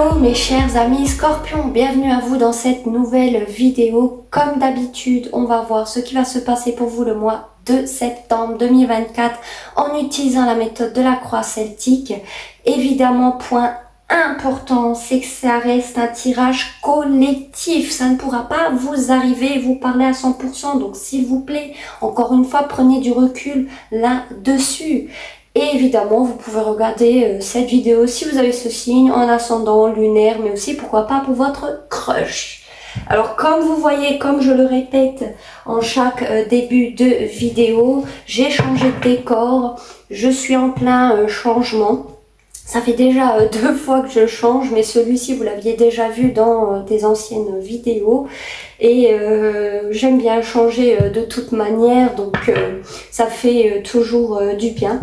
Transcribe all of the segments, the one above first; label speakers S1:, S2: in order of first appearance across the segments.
S1: Hello mes chers amis Scorpions, bienvenue à vous dans cette nouvelle vidéo. Comme d'habitude, on va voir ce qui va se passer pour vous le mois de septembre 2024 en utilisant la méthode de la croix celtique. Évidemment, point important, c'est que ça reste un tirage collectif. Ça ne pourra pas vous arriver et vous parler à 100%. Donc s'il vous plaît, encore une fois, prenez du recul là-dessus. Et évidemment, vous pouvez regarder cette vidéo si vous avez ce signe en ascendant lunaire, mais aussi pourquoi pas pour votre crush. Alors comme vous voyez, comme je le répète en chaque début de vidéo, j'ai changé de décor, je suis en plein changement. Ça fait déjà 2 fois que je change, mais celui-ci vous l'aviez déjà vu dans des anciennes vidéos. Et j'aime bien changer de toute manière, donc ça fait toujours du bien.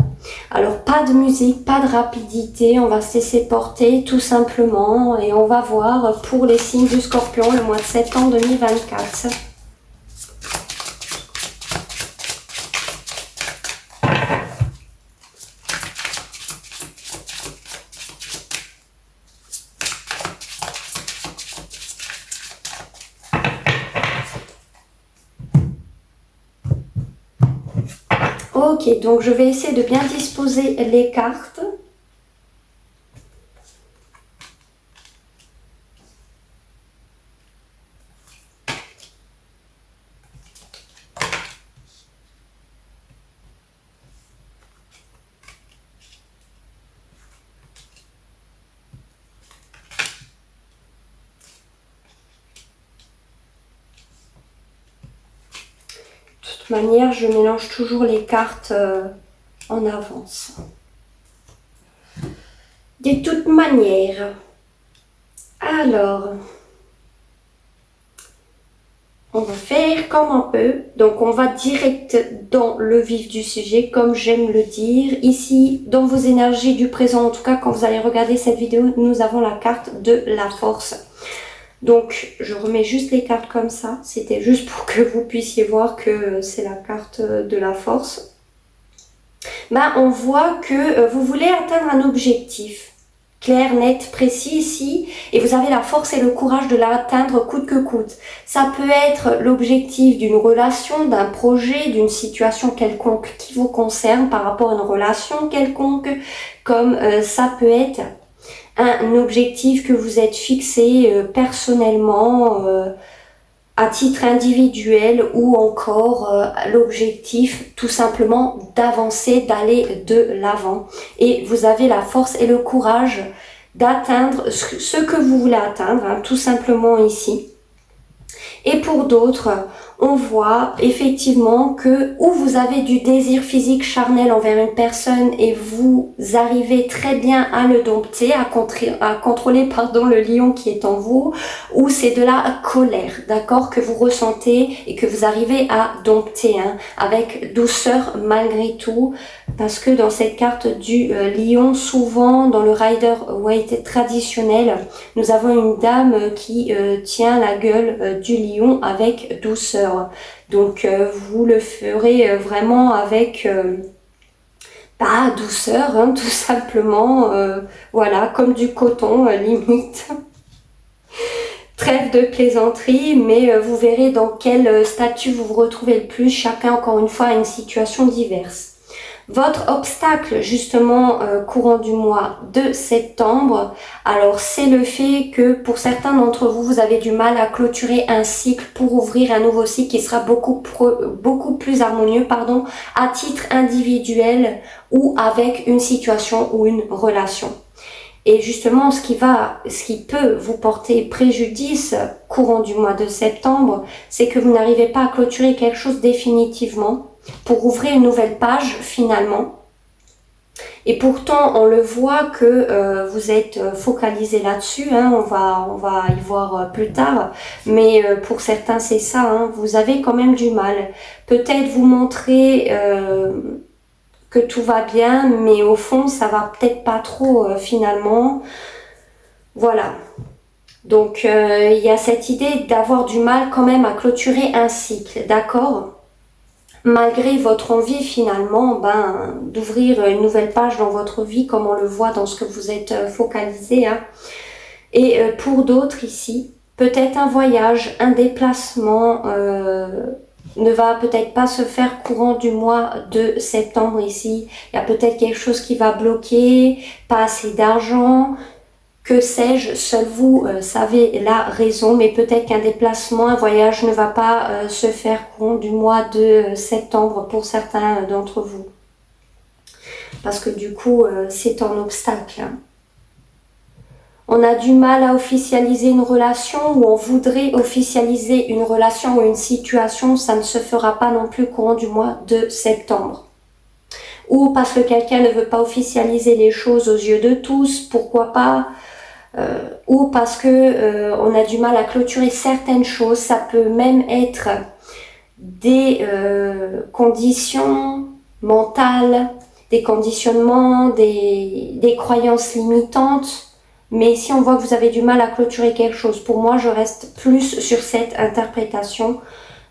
S1: Alors pas de musique, pas de rapidité, on va se laisser porter tout simplement. Et on va voir pour les signes du Scorpion le mois de septembre 2024. Ok, donc je vais essayer de bien disposer les cartes. De toute manière, je mélange toujours les cartes en avance. De toute manière, alors, on va faire comme on peut. Donc, on va direct dans le vif du sujet, comme j'aime le dire. Ici, dans vos énergies du présent, en tout cas, quand vous allez regarder cette vidéo, nous avons la carte de la force. Donc, je remets juste les cartes comme ça. C'était juste pour que vous puissiez voir que c'est la carte de la force. Ben, on voit que vous voulez atteindre un objectif clair, net, précis ici. Et vous avez la force et le courage de l'atteindre coûte que coûte. Ça peut être l'objectif d'une relation, d'un projet, d'une situation quelconque qui vous concerne par rapport à une relation quelconque. Comme ça peut être un objectif que vous êtes fixé personnellement, à titre individuel, ou encore l'objectif tout simplement d'avancer, d'aller de l'avant. Et vous avez la force et le courage d'atteindre ce que vous voulez atteindre, hein, tout simplement ici. Et pour d'autres, on voit effectivement que ou vous avez du désir physique charnel envers une personne et vous arrivez très bien à le dompter, à contrôler pardon, le lion qui est en vous, ou c'est de la colère, d'accord, que vous ressentez et que vous arrivez à dompter, hein, avec douceur malgré tout, parce que dans cette carte du lion, souvent dans le Rider-Waite traditionnel, nous avons une dame qui tient la gueule du lion avec douceur. Donc vous le ferez vraiment avec douceur, hein, tout simplement, voilà, comme du coton limite. Trêve de plaisanterie, mais vous verrez dans quel statut vous vous retrouvez le plus. Chacun, encore une fois, a une situation diverse. Votre obstacle, justement, courant du mois de septembre, alors c'est le fait que pour certains d'entre vous, vous avez du mal à clôturer un cycle pour ouvrir un nouveau cycle qui sera beaucoup plus harmonieux, pardon, à titre individuel ou avec une situation ou une relation. Et justement, ce qui peut vous porter préjudice courant du mois de septembre, c'est que vous n'arrivez pas à clôturer quelque chose définitivement pour ouvrir une nouvelle page finalement. Et pourtant, on le voit que vous êtes focalisé là-dessus, hein, on va y voir plus tard, mais pour certains c'est ça, hein, vous avez quand même du mal. Peut-être vous montrer que tout va bien, mais au fond ça va peut-être pas trop finalement. Voilà. Donc il y a cette idée d'avoir du mal quand même à clôturer un cycle, d'accord ? Malgré votre envie finalement d'ouvrir une nouvelle page dans votre vie, comme on le voit dans ce que vous êtes focalisé, hein. Et pour d'autres ici, peut-être un voyage, un déplacement ne va peut-être pas se faire courant du mois de septembre ici. Il y a peut-être quelque chose qui va bloquer, pas assez d'argent, que sais-je, seul vous savez la raison, mais peut-être qu'un déplacement, un voyage ne va pas se faire courant du mois de septembre pour certains d'entre vous. Parce que du coup, c'est un obstacle. On a du mal à officialiser une relation ou on voudrait officialiser une relation ou une situation, ça ne se fera pas non plus courant du mois de septembre. Ou parce que quelqu'un ne veut pas officialiser les choses aux yeux de tous, pourquoi pas, ou parce que on a du mal à clôturer certaines choses, ça peut même être des conditions mentales, des conditionnements, des croyances limitantes. Mais ici, on voit que vous avez du mal à clôturer quelque chose. Pour moi, je reste plus sur cette interprétation.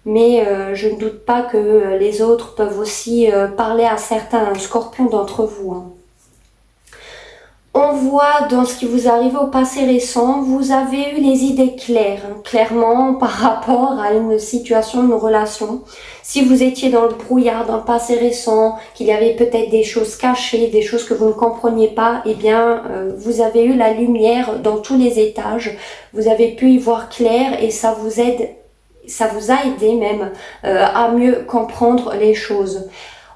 S1: Mais je ne doute pas que les autres peuvent aussi parler à certains scorpions d'entre vous. Hein. On voit dans ce qui vous arrive au passé récent, vous avez eu les idées claires, hein, clairement par rapport à une situation, une relation. Si vous étiez dans le brouillard d'un passé récent, qu'il y avait peut-être des choses cachées, des choses que vous ne compreniez pas, eh bien, vous avez eu la lumière dans tous les étages. Vous avez pu y voir clair et ça vous aide, ça vous a aidé même à mieux comprendre les choses.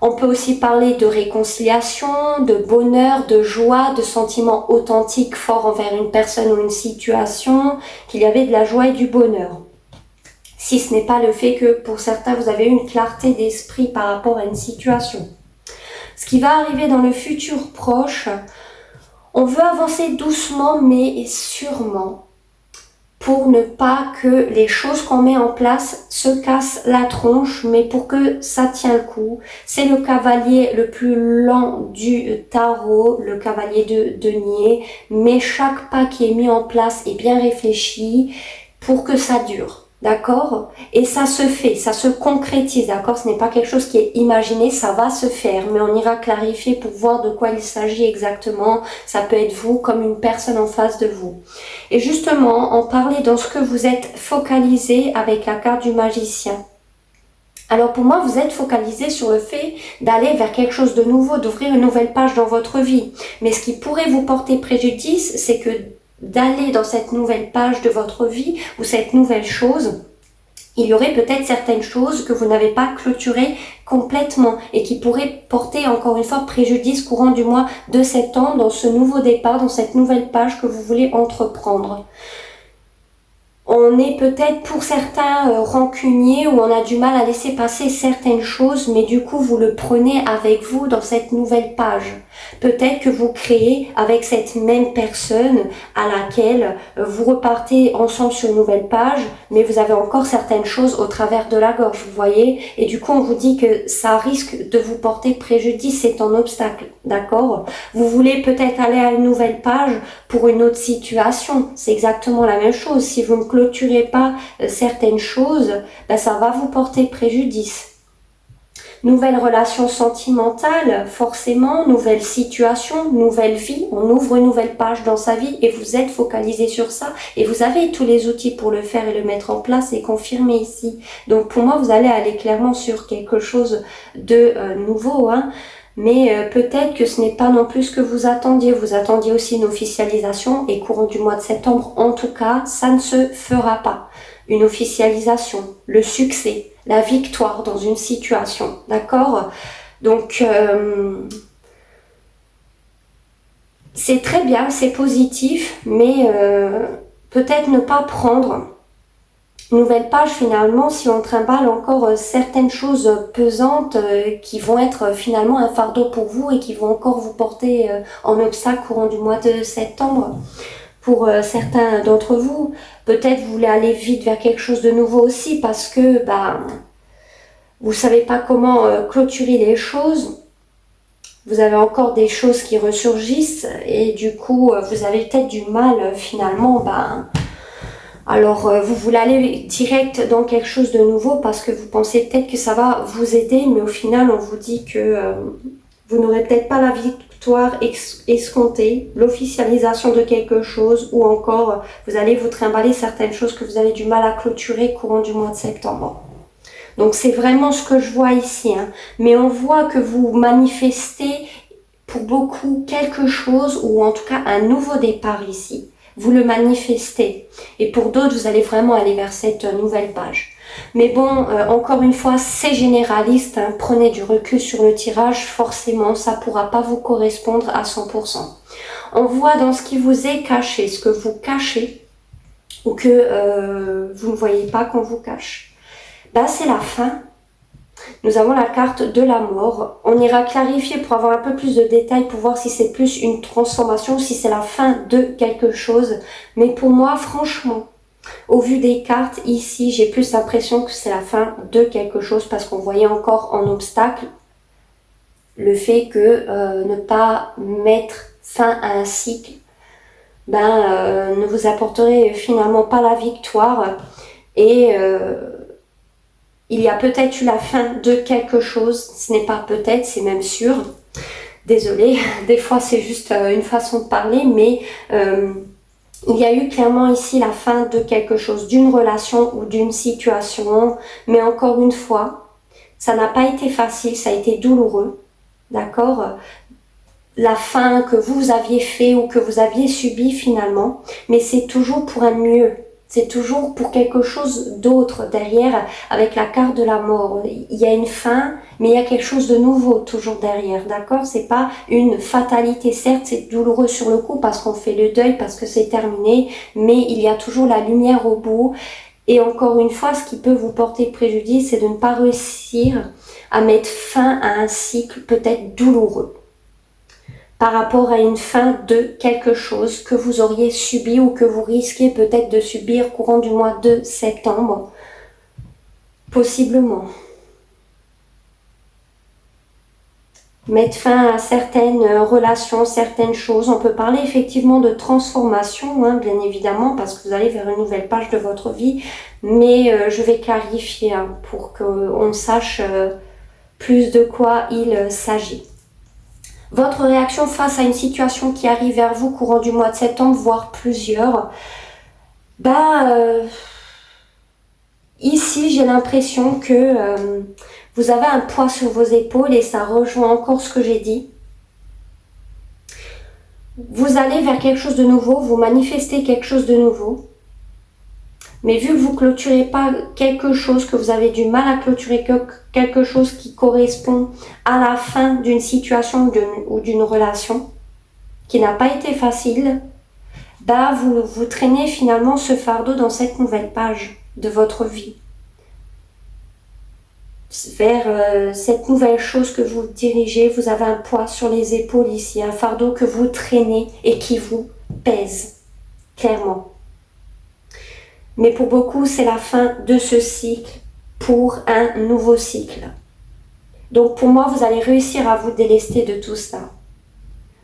S1: On peut aussi parler de réconciliation, de bonheur, de joie, de sentiments authentiques forts envers une personne ou une situation, qu'il y avait de la joie et du bonheur. Si ce n'est pas le fait que pour certains vous avez une clarté d'esprit par rapport à une situation. Ce qui va arriver dans le futur proche, on veut avancer doucement mais sûrement, pour ne pas que les choses qu'on met en place se cassent la tronche, mais pour que ça tient le coup. C'est le cavalier le plus lent du tarot, le cavalier de denier, mais chaque pas qui est mis en place est bien réfléchi pour que ça dure. D'accord? Et ça se fait, ça se concrétise, d'accord? Ce n'est pas quelque chose qui est imaginé, ça va se faire, mais on ira clarifier pour voir de quoi il s'agit exactement. Ça peut être vous comme une personne en face de vous. Et justement, on parlait dans ce que vous êtes focalisé avec la carte du magicien. Alors pour moi, vous êtes focalisé sur le fait d'aller vers quelque chose de nouveau, d'ouvrir une nouvelle page dans votre vie. Mais ce qui pourrait vous porter préjudice, c'est que d'aller dans cette nouvelle page de votre vie ou cette nouvelle chose, il y aurait peut-être certaines choses que vous n'avez pas clôturées complètement et qui pourraient porter encore une fois préjudice courant du mois de septembre dans ce nouveau départ, dans cette nouvelle page que vous voulez entreprendre. On est peut-être pour certains rancuniers ou on a du mal à laisser passer certaines choses, mais du coup vous le prenez avec vous dans cette nouvelle page. Peut-être que vous créez avec cette même personne à laquelle vous repartez ensemble sur une nouvelle page, mais vous avez encore certaines choses au travers de la gorge, vous voyez, et du coup on vous dit que ça risque de vous porter préjudice, c'est un obstacle, d'accord? Vous voulez peut-être aller à une nouvelle page pour une autre situation, c'est exactement la même chose. Si vous ne clôturez pas certaines choses, ben ça va vous porter préjudice. Nouvelle relation sentimentale, forcément, nouvelle situation, nouvelle vie, on ouvre une nouvelle page dans sa vie et vous êtes focalisé sur ça et vous avez tous les outils pour le faire et le mettre en place et confirmer ici. Donc pour moi, vous allez aller clairement sur quelque chose de nouveau, hein. Mais peut-être que ce n'est pas non plus ce que vous attendiez. Vous attendiez aussi une officialisation et courant du mois de septembre, en tout cas, ça ne se fera pas. Une officialisation, le succès, la victoire dans une situation, d'accord? Donc, c'est très bien, c'est positif, mais peut-être ne pas prendre nouvelle page finalement si on trimballe encore certaines choses pesantes qui vont être finalement un fardeau pour vous et qui vont encore vous porter en obstacle courant du mois de septembre. Pour certains d'entre vous, peut-être vous voulez aller vite vers quelque chose de nouveau aussi parce que vous savez pas comment clôturer les choses. Vous avez encore des choses qui ressurgissent et du coup vous avez peut-être du mal finalement alors vous voulez aller direct dans quelque chose de nouveau parce que vous pensez peut-être que ça va vous aider, mais au final on vous dit que Vous n'aurez peut-être pas la victoire escomptée, l'officialisation de quelque chose, ou encore vous allez vous trimballer certaines choses que vous avez du mal à clôturer courant du mois de septembre. Donc c'est vraiment ce que je vois ici, hein. Mais on voit que vous manifestez pour beaucoup quelque chose, ou en tout cas un nouveau départ ici. Vous le manifestez. Et pour d'autres, vous allez vraiment aller vers cette nouvelle page. Mais bon, encore une fois, c'est généraliste, hein. Prenez du recul sur le tirage, forcément, ça ne pourra pas vous correspondre à 100%. On voit dans ce qui vous est caché, ce que vous cachez, ou que vous ne voyez pas qu'on vous cache. Là, c'est la fin. Nous avons la carte de la mort. On ira clarifier pour avoir un peu plus de détails, pour voir si c'est plus une transformation ou si c'est la fin de quelque chose. Mais pour moi, franchement, au vu des cartes, ici, j'ai plus l'impression que c'est la fin de quelque chose parce qu'on voyait encore en obstacle le fait que ne pas mettre fin à un cycle ne vous apporterait finalement pas la victoire et il y a peut-être eu la fin de quelque chose, ce n'est pas peut-être, c'est même sûr. Désolée, des fois c'est juste une façon de parler, mais il y a eu clairement ici la fin de quelque chose, d'une relation ou d'une situation. Mais encore une fois, ça n'a pas été facile, ça a été douloureux, d'accord ? La fin que vous aviez fait ou que vous aviez subi finalement, mais c'est toujours pour un mieux. C'est toujours pour quelque chose d'autre derrière, avec la carte de la mort. Il y a une fin, mais il y a quelque chose de nouveau toujours derrière, d'accord? C'est pas une fatalité. Certes, c'est douloureux sur le coup parce qu'on fait le deuil, parce que c'est terminé, mais il y a toujours la lumière au bout. Et encore une fois, ce qui peut vous porter préjudice, c'est de ne pas réussir à mettre fin à un cycle peut-être douloureux, par rapport à une fin de quelque chose que vous auriez subi ou que vous risquez peut-être de subir courant du mois de septembre. Possiblement. Mettre fin à certaines relations, certaines choses. On peut parler effectivement de transformation, hein, bien évidemment, parce que vous allez vers une nouvelle page de votre vie. Mais je vais clarifier pour qu'on sache plus de quoi il s'agit. Votre réaction face à une situation qui arrive vers vous courant du mois de septembre, voire plusieurs, ici j'ai l'impression que vous avez un poids sur vos épaules et ça rejoint encore ce que j'ai dit. Vous allez vers quelque chose de nouveau, vous manifestez quelque chose de nouveau. Mais vu que vous ne clôturez pas quelque chose, que vous avez du mal à clôturer quelque chose qui correspond à la fin d'une situation ou d'une relation qui n'a pas été facile, vous traînez finalement ce fardeau dans cette nouvelle page de votre vie. Vers cette nouvelle chose que vous dirigez, vous avez un poids sur les épaules ici, un fardeau que vous traînez et qui vous pèse, clairement. Mais pour beaucoup, c'est la fin de ce cycle pour un nouveau cycle. Donc pour moi, vous allez réussir à vous délester de tout ça.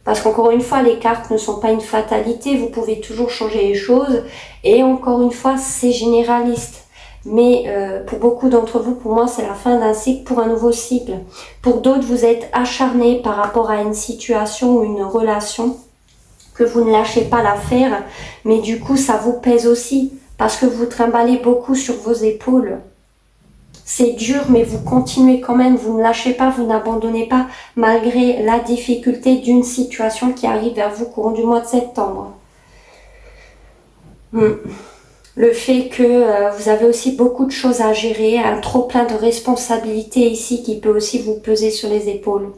S1: Parce qu'encore une fois, les cartes ne sont pas une fatalité, vous pouvez toujours changer les choses. Et encore une fois, c'est généraliste. Mais pour beaucoup d'entre vous, pour moi, c'est la fin d'un cycle pour un nouveau cycle. Pour d'autres, vous êtes acharnés par rapport à une situation ou une relation que vous ne lâchez pas l'affaire. Mais du coup, ça vous pèse aussi. Parce que vous trimballez beaucoup sur vos épaules. C'est dur, mais vous continuez quand même, vous ne lâchez pas, vous n'abandonnez pas, malgré la difficulté d'une situation qui arrive vers vous courant du mois de septembre. Le fait que vous avez aussi beaucoup de choses à gérer, un trop plein de responsabilités ici qui peut aussi vous peser sur les épaules.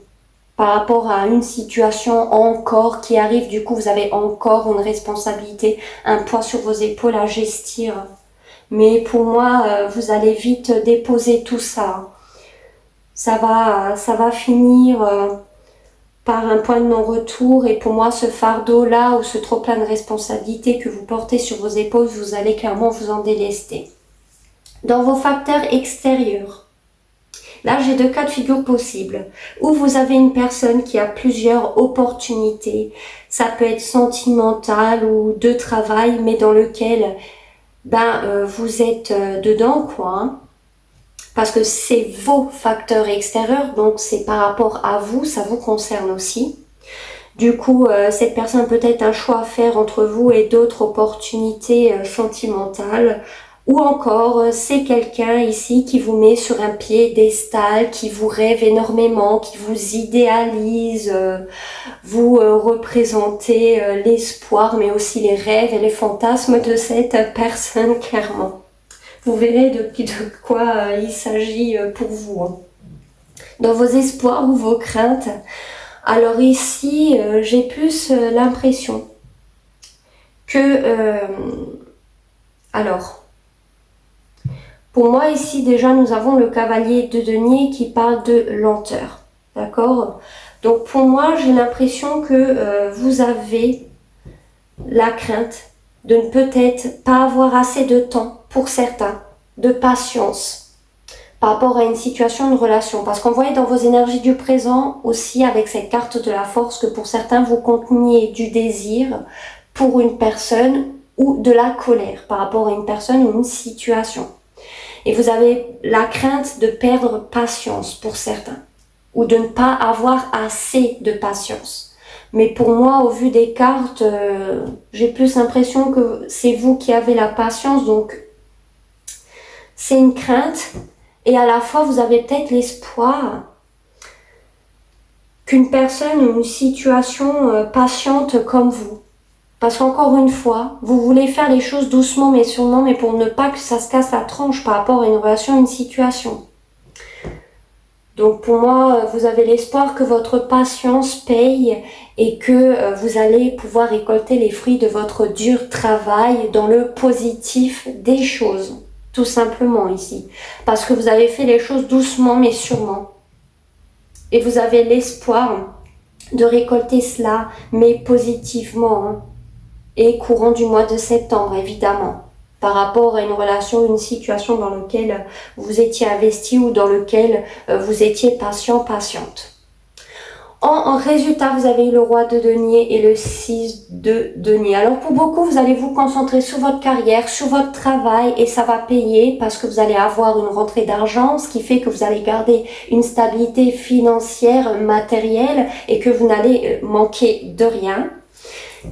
S1: Par rapport à une situation encore qui arrive, du coup vous avez encore une responsabilité, un poids sur vos épaules à gestir. Mais pour moi, vous allez vite déposer tout ça. Ça va finir par un point de non-retour et pour moi, ce fardeau-là ou ce trop plein de responsabilités que vous portez sur vos épaules, vous allez clairement vous en délester. Dans vos facteurs extérieurs, là, j'ai deux cas de figure possibles, où vous avez une personne qui a plusieurs opportunités. Ça peut être sentimental ou de travail, mais dans lequel vous êtes dedans, quoi. parce que c'est vos facteurs extérieurs, donc c'est par rapport à vous, ça vous concerne aussi. Du coup, cette personne a peut-être un choix à faire entre vous et d'autres opportunités sentimentales. Ou encore, c'est quelqu'un ici qui vous met sur un piédestal, qui vous rêve énormément, qui vous idéalise, vous représentez l'espoir, mais aussi les rêves et les fantasmes de cette personne, clairement. Vous verrez de quoi il s'agit pour vous, hein. Dans vos espoirs ou vos craintes. Alors ici, j'ai plus l'impression que... alors, pour moi ici déjà nous avons le cavalier de denier qui parle de lenteur. D'accord? Donc pour moi j'ai l'impression que vous avez la crainte de ne peut-être pas avoir assez de temps pour certains, de patience par rapport à une situation, une relation. Parce qu'on voyait dans vos énergies du présent aussi avec cette carte de la force que pour certains vous conteniez du désir pour une personne ou de la colère par rapport à une personne ou une situation. Et vous avez la crainte de perdre patience pour certains ou de ne pas avoir assez de patience. Mais pour moi, au vu des cartes, j'ai plus l'impression que c'est vous qui avez la patience, donc c'est une crainte. Et à la fois, vous avez peut-être l'espoir qu'une personne ou une situation patiente comme vous. Parce qu'encore une fois, vous voulez faire les choses doucement mais sûrement, mais pour ne pas que ça se casse la tronche par rapport à une relation, une situation. Donc pour moi, vous avez l'espoir que votre patience paye et que vous allez pouvoir récolter les fruits de votre dur travail dans le positif des choses. Tout simplement ici. Parce que vous avez fait les choses doucement mais sûrement. Et vous avez l'espoir de récolter cela, mais positivement. Hein. Et courant du mois de septembre, évidemment. Par rapport à une relation, une situation dans laquelle vous étiez investi ou dans laquelle vous étiez patient, patiente. En résultat, vous avez eu le roi de denier et le 6 de denier. Alors pour beaucoup, vous allez vous concentrer sur votre carrière, sur votre travail et ça va payer parce que vous allez avoir une rentrée d'argent, ce qui fait que vous allez garder une stabilité financière, matérielle et que vous n'allez manquer de rien.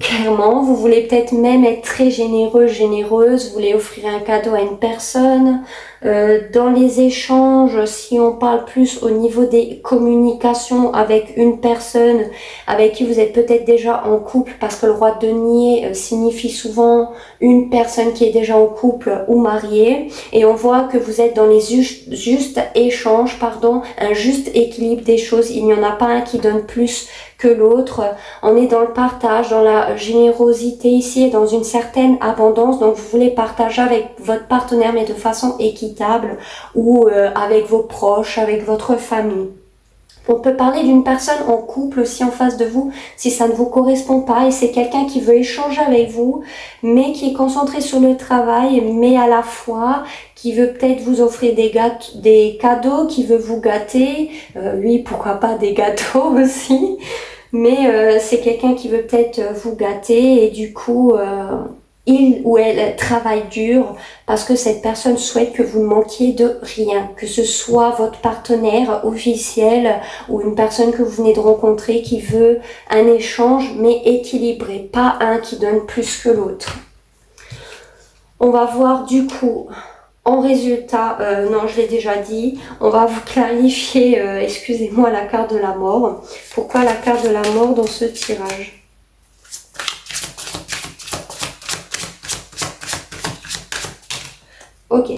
S1: Clairement, vous voulez peut-être même être très généreux, généreuse, vous voulez offrir un cadeau à une personne. Dans les échanges, si on parle plus au niveau des communications avec une personne avec qui vous êtes peut-être déjà en couple, parce que le roi de denier signifie souvent une personne qui est déjà en couple ou mariée, et on voit que vous êtes dans les justes échanges, un juste équilibre des choses. Il n'y en a pas un qui donne plus que l'autre. On est dans le partage, dans la générosité ici et dans une certaine abondance. Donc vous voulez partager avec votre partenaire mais de façon équitable ou avec vos proches, avec votre famille. On peut parler d'une personne en couple aussi en face de vous si ça ne vous correspond pas et c'est quelqu'un qui veut échanger avec vous mais qui est concentré sur le travail mais à la fois qui veut peut-être vous offrir des cadeaux, qui veut vous gâter, oui pourquoi pas des gâteaux aussi, mais c'est quelqu'un qui veut peut-être vous gâter et du coup il ou elle travaille dur parce que cette personne souhaite que vous ne manquiez de rien, que ce soit votre partenaire officiel ou une personne que vous venez de rencontrer qui veut un échange mais équilibré, pas un qui donne plus que l'autre. On va voir du coup en résultat, non je l'ai déjà dit, on va vous clarifier, excusez-moi, la carte de la mort. Pourquoi la carte de la mort dans ce tirage ? Ok.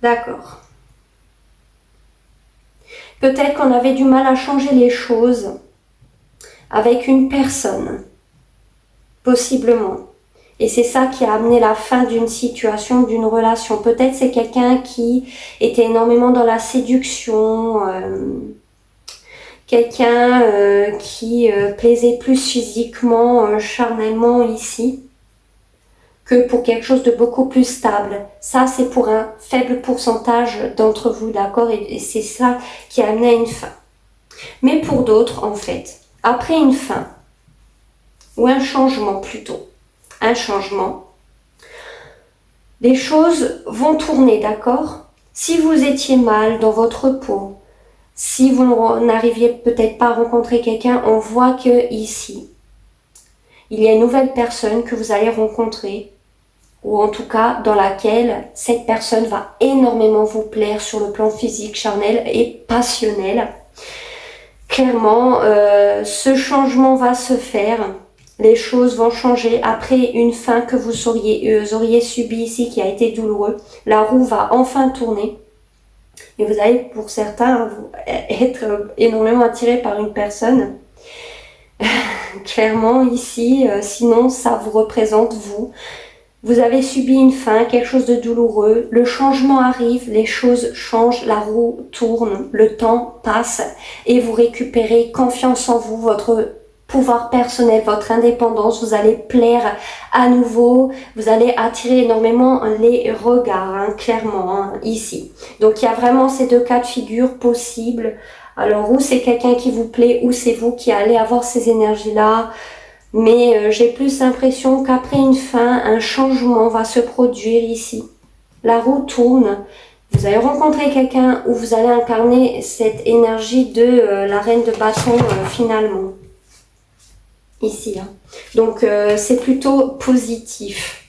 S1: D'accord. Peut-être qu'on avait du mal à changer les choses avec une personne. Possiblement. Et c'est ça qui a amené la fin d'une situation, d'une relation. Peut-être c'est quelqu'un qui était énormément dans la séduction, quelqu'un qui plaisait plus physiquement, charnellement ici, que pour quelque chose de beaucoup plus stable. Ça, c'est pour un faible pourcentage d'entre vous, d'accord ? Et c'est ça qui a amené à une fin. Mais pour d'autres, en fait, après une fin, ou un changement plutôt, un changement. Les choses vont tourner, d'accord? Si vous étiez mal dans votre peau, si vous n'arriviez peut-être pas à rencontrer quelqu'un, on voit que ici, il y a une nouvelle personne que vous allez rencontrer, ou en tout cas dans laquelle cette personne va énormément vous plaire sur le plan physique, charnel et passionnel. Clairement, ce changement va se faire. Les choses vont changer après une fin que vous auriez subie ici qui a été douloureux. La roue va enfin tourner et vous allez pour certains être énormément attiré par une personne. Clairement ici, sinon ça vous représente vous. Vous avez subi une fin, quelque chose de douloureux, le changement arrive, les choses changent, la roue tourne, le temps passe et vous récupérez confiance en vous, votre pouvoir personnel, votre indépendance, vous allez plaire à nouveau, vous allez attirer énormément les regards, clairement, ici. Donc il y a vraiment ces deux cas de figure possibles. Alors ou c'est quelqu'un qui vous plaît, ou c'est vous qui allez avoir ces énergies-là. Mais j'ai plus l'impression qu'après une fin, un changement va se produire ici. La roue tourne, vous allez rencontrer quelqu'un où vous allez incarner cette énergie de la reine de bâton finalement. Ici. Hein. Donc c'est plutôt positif.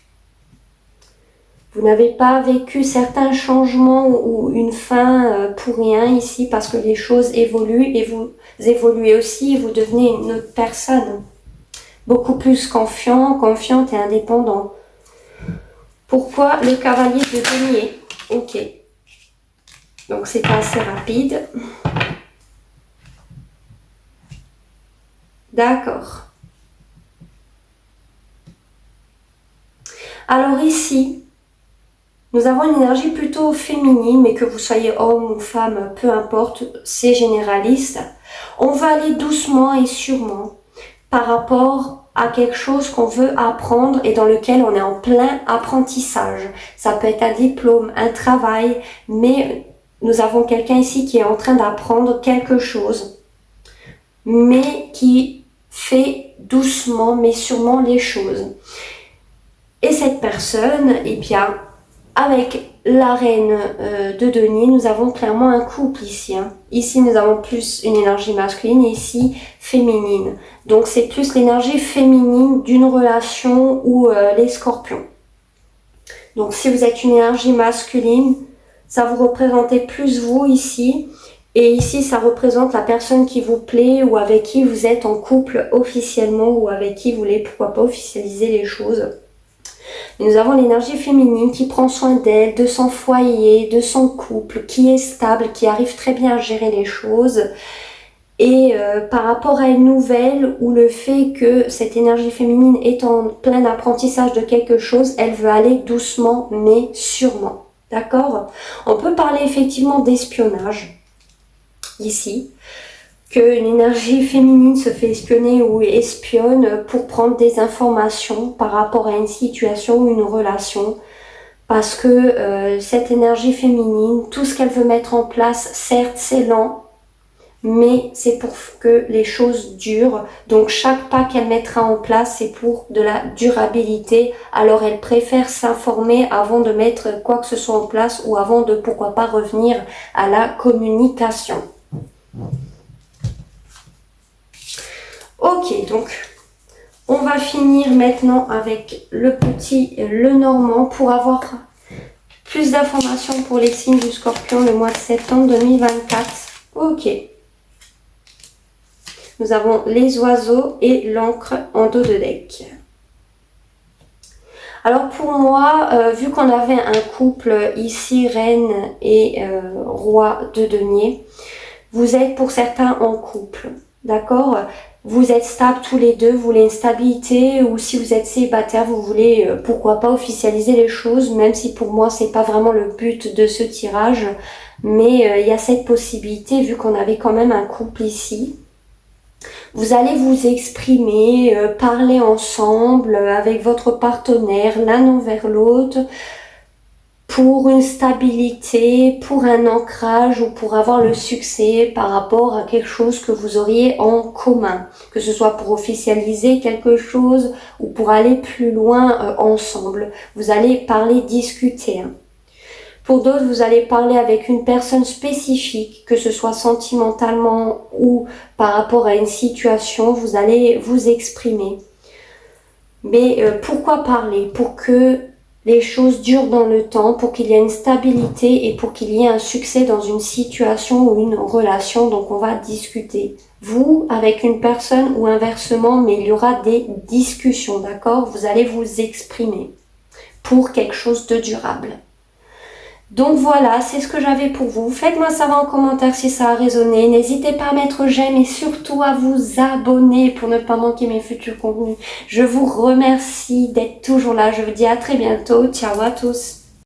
S1: Vous n'avez pas vécu certains changements ou une fin pour rien ici parce que les choses évoluent et vous évoluez aussi et vous devenez une autre personne. Beaucoup plus confiante et indépendant. Pourquoi le cavalier de denier? Ok. Donc c'est assez rapide. D'accord. Alors ici, nous avons une énergie plutôt féminine, mais que vous soyez homme ou femme, peu importe, c'est généraliste. On va aller doucement et sûrement par rapport à quelque chose qu'on veut apprendre et dans lequel on est en plein apprentissage. Ça peut être un diplôme, un travail, mais nous avons quelqu'un ici qui est en train d'apprendre quelque chose, mais qui fait doucement mais sûrement les choses. Et cette personne, eh bien, avec la reine de denier, nous avons clairement un couple ici. Hein. Ici, nous avons plus une énergie masculine et ici, féminine. Donc, c'est plus l'énergie féminine d'une relation ou les scorpions. Donc, si vous êtes une énergie masculine, ça vous représentez plus vous ici. Et ici, ça représente la personne qui vous plaît ou avec qui vous êtes en couple officiellement ou avec qui vous voulez, pourquoi pas, officialiser les choses. Nous avons l'énergie féminine qui prend soin d'elle, de son foyer, de son couple, qui est stable, qui arrive très bien à gérer les choses. Et par rapport à une nouvelle où le fait que cette énergie féminine est en plein apprentissage de quelque chose, elle veut aller doucement mais sûrement. D'accord? On peut parler effectivement d'espionnage ici. Qu'une énergie féminine se fait espionner ou espionne pour prendre des informations par rapport à une situation ou une relation. Parce que cette énergie féminine, tout ce qu'elle veut mettre en place, certes c'est lent, mais c'est pour que les choses durent. Donc chaque pas qu'elle mettra en place, c'est pour de la durabilité. Alors elle préfère s'informer avant de mettre quoi que ce soit en place ou avant de pourquoi pas revenir à la communication. Ok, donc on va finir maintenant avec le Normand pour avoir plus d'informations pour les signes du Scorpion le mois de septembre 2024. Ok. Nous avons les oiseaux et l'encre en dos de deck. Alors pour moi, vu qu'on avait un couple ici, reine et roi de denier, vous êtes pour certains en couple, d'accord ? Vous êtes stables tous les deux, vous voulez une stabilité, ou si vous êtes célibataire, vous voulez pourquoi pas officialiser les choses, même si pour moi c'est pas vraiment le but de ce tirage, mais il y a cette possibilité vu qu'on avait quand même un couple ici. Vous allez vous exprimer, parler ensemble avec votre partenaire l'un envers l'autre pour une stabilité, pour un ancrage ou pour avoir le succès par rapport à quelque chose que vous auriez en commun, que ce soit pour officialiser quelque chose ou pour aller plus loin ensemble. Vous allez parler, discuter. Pour d'autres, vous allez parler avec une personne spécifique, que ce soit sentimentalement ou par rapport à une situation, vous allez vous exprimer. Mais pourquoi parler? Pour que les choses durent dans le temps, pour qu'il y ait une stabilité et pour qu'il y ait un succès dans une situation ou une relation. Donc on va discuter. Vous avec une personne ou inversement, mais il y aura des discussions, d'accord? Vous allez vous exprimer pour quelque chose de durable. Donc voilà, c'est ce que j'avais pour vous. Faites-moi savoir en commentaire si ça a résonné. N'hésitez pas à mettre j'aime et surtout à vous abonner pour ne pas manquer mes futurs contenus. Je vous remercie d'être toujours là. Je vous dis à très bientôt. Ciao à tous.